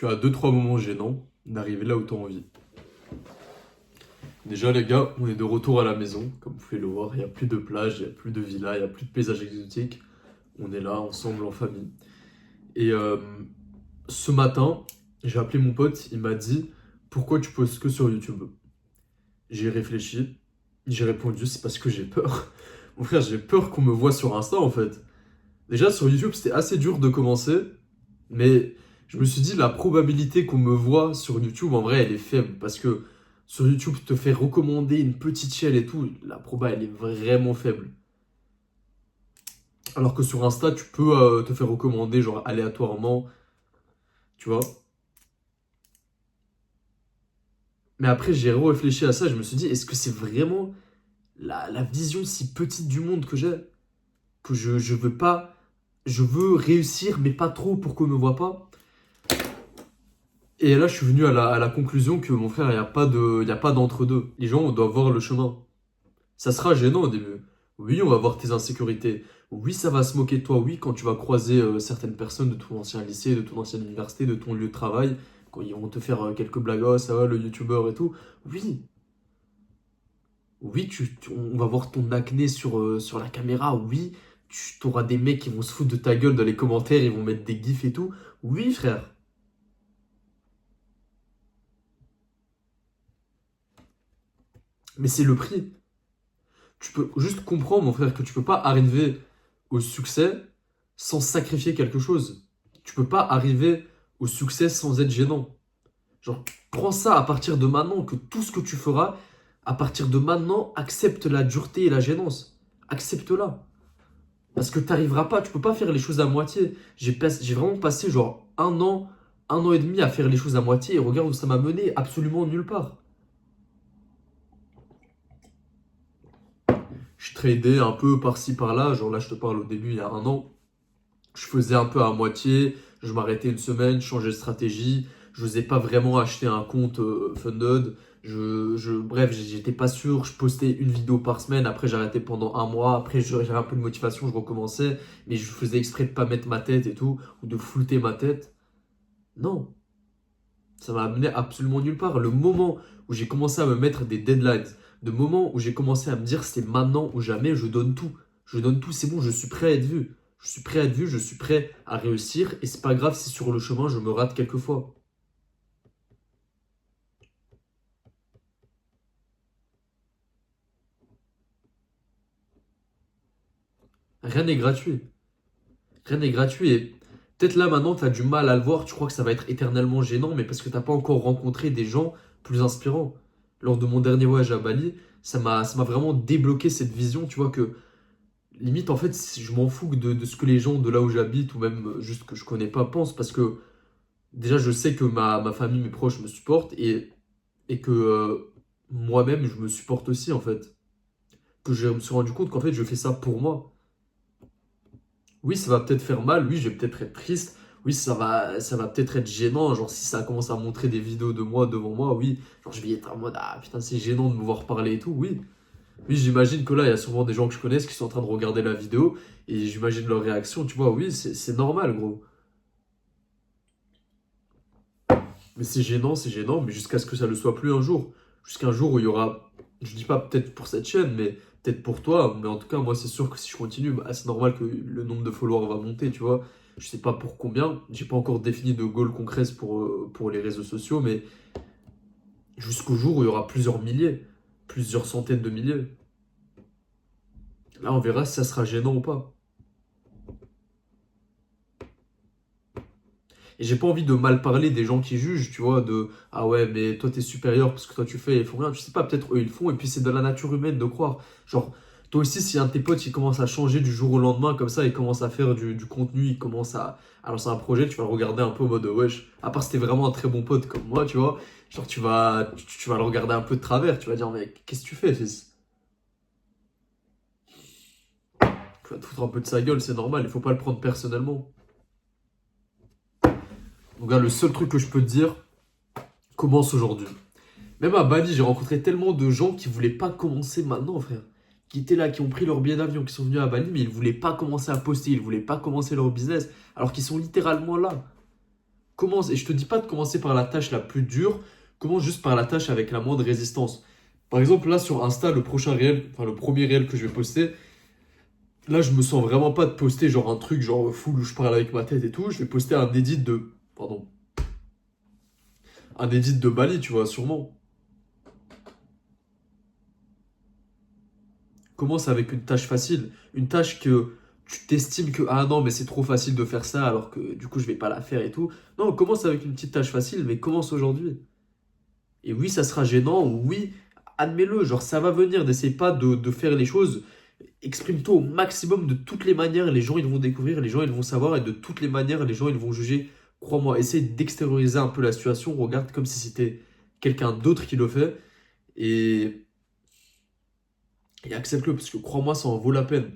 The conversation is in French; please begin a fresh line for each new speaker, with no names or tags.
Tu as deux, trois moments gênants d'arriver là où tu as envie. Déjà, les gars, on est de retour à la maison. Comme vous pouvez le voir, il n'y a plus de plage, il n'y a plus de villa, il n'y a plus de paysages exotiques. On est là, ensemble, en famille. Et ce matin, j'ai appelé mon pote, il m'a dit pourquoi tu postes que sur YouTube? J'ai réfléchi, j'ai répondu c'est parce que j'ai peur. Mon frère, j'ai peur qu'on me voit sur Insta en fait. Déjà, sur YouTube, c'était assez dur de commencer, mais je me suis dit, la probabilité qu'on me voit sur YouTube, en vrai, elle est faible. Parce que sur YouTube, te faire recommander une petite chaîne et tout, la proba, elle est vraiment faible. Alors que sur Insta, tu peux te faire recommander, genre aléatoirement, tu vois. Mais après, j'ai réfléchi à ça, je me suis dit, est-ce que c'est vraiment la vision si petite du monde que j'ai? Que je veux pas, je veux réussir, mais pas trop pour qu'on me voit pas. Et là, je suis venu à la conclusion que mon frère, il y a pas d'entre-deux. Les gens, on doit voir le chemin. Ça sera gênant au début. Oui, on va voir tes insécurités. Oui, ça va se moquer de toi. Oui, quand tu vas croiser certaines personnes de ton ancien lycée, de ton ancienne université, de ton lieu de travail, quand ils vont te faire quelques blagues, oh, ça va, le youtubeur et tout. Oui, oui, on va voir ton acné sur la caméra. Oui, tu auras des mecs qui vont se foutre de ta gueule dans les commentaires, ils vont mettre des gifs et tout. Oui, frère. Mais c'est le prix. Tu peux juste comprendre, mon frère, que tu peux pas arriver au succès sans sacrifier quelque chose. Tu peux pas arriver au succès sans être gênant. Genre, prends ça à partir de maintenant, que tout ce que tu feras, à partir de maintenant, accepte la dureté et la gênance. Accepte-la. Parce que t'arriveras pas, tu peux pas faire les choses à moitié. J'ai vraiment passé genre un an et demi à faire les choses à moitié et regarde où ça m'a mené, absolument nulle part. Je tradais un peu par-ci par-là, genre là je te parle au début il y a un an, je faisais un peu à moitié, je m'arrêtais une semaine, je changeais de stratégie, je n'osais pas vraiment acheter un compte Funded, bref, j'étais pas sûr, je postais une vidéo par semaine, après j'arrêtais pendant un mois, après j'avais un peu de motivation, je recommençais, mais je faisais exprès de pas mettre ma tête et tout, ou de flouter ma tête. Non, ça m'a amené absolument nulle part. Le moment où j'ai commencé à me mettre des deadlines, le moment où j'ai commencé à me dire c'est maintenant ou jamais, je donne tout. Je donne tout, c'est bon, je suis prêt à être vu. Je suis prêt à être vu, je suis prêt à réussir et c'est pas grave si sur le chemin je me rate quelquefois. Rien n'est gratuit. Rien n'est gratuit et peut-être là maintenant tu as du mal à le voir, tu crois que ça va être éternellement gênant, mais parce que t'as pas encore rencontré des gens plus inspirants. Lors de mon dernier voyage à Bali, ça m'a vraiment débloqué cette vision, tu vois, que limite, en fait, je m'en fous de ce que les gens de là où j'habite ou même juste que je connais pas pensent parce que déjà, je sais que ma famille, mes proches me supportent et que moi-même, je me supporte aussi, en fait. Que je me suis rendu compte qu'en fait, je fais ça pour moi. Oui, ça va peut-être faire mal, oui, je vais peut-être être triste, oui, ça va peut-être être gênant, genre si ça commence à montrer des vidéos de moi devant moi, oui, genre je vais être en mode, ah putain, c'est gênant de me voir parler et tout, oui. Oui, j'imagine que là, il y a sûrement des gens que je connaisse qui sont en train de regarder la vidéo et j'imagine leur réaction, tu vois, oui, c'est normal, gros. Mais c'est gênant, mais jusqu'à ce que ça le soit plus un jour. Jusqu'à un jour où il y aura, je dis pas peut-être pour cette chaîne, mais peut-être pour toi, mais en tout cas, moi, c'est sûr que si je continue, bah, c'est normal que le nombre de followers va monter, tu vois. Je sais pas pour combien, j'ai pas encore défini de goal concret pour les réseaux sociaux, mais jusqu'au jour où il y aura plusieurs milliers, plusieurs centaines de milliers. Là, on verra si ça sera gênant ou pas. Et j'ai pas envie de mal parler des gens qui jugent, tu vois, de ah ouais, mais toi t'es supérieur parce que toi tu fais, ils font rien. Je sais pas, peut-être eux ils le font, et puis c'est de la nature humaine de croire. Genre, toi aussi, si un de tes potes il commence à changer du jour au lendemain, comme ça, il commence à faire du contenu, il commence à lancer un projet, tu vas le regarder un peu en mode wesh. À part si t'es vraiment un très bon pote comme moi, tu vois, genre tu vas le regarder un peu de travers, tu vas dire, mec, qu'est-ce que tu fais, fils? Tu vas te foutre un peu de sa gueule, c'est normal, il faut pas le prendre personnellement. Donc là, le seul truc que je peux te dire, commence aujourd'hui. Même à Bali, j'ai rencontré tellement de gens qui voulaient pas commencer maintenant, frère. Qui étaient là, qui ont pris leur billet d'avion, qui sont venus à Bali, mais ils voulaient pas commencer à poster, ils voulaient pas commencer leur business, alors qu'ils sont littéralement là. Commence, et je te dis pas de commencer par la tâche la plus dure, commence juste par la tâche avec la moindre résistance. Par exemple, là sur Insta, le prochain réel, enfin le premier réel que je vais poster, là je me sens vraiment pas de poster genre un truc genre full où je parle avec ma tête et tout. Je vais poster un edit de. Pardon. Un edit de Bali, tu vois, sûrement. Commence avec une tâche facile. Une tâche que tu t'estimes que, ah non, mais c'est trop facile de faire ça, alors que du coup, je vais pas la faire et tout. Non, commence avec une petite tâche facile, mais commence aujourd'hui. Et oui, ça sera gênant, oui, admets-le, genre ça va venir, n'essaie pas de faire les choses. Exprime-toi au maximum de toutes les manières, les gens ils vont découvrir, les gens ils vont savoir, et de toutes les manières, les gens ils vont juger. Crois-moi, essaie d'extérioriser un peu la situation, regarde comme si c'était quelqu'un d'autre qui le fait, et, et accepte-le, parce que crois-moi, ça en vaut la peine.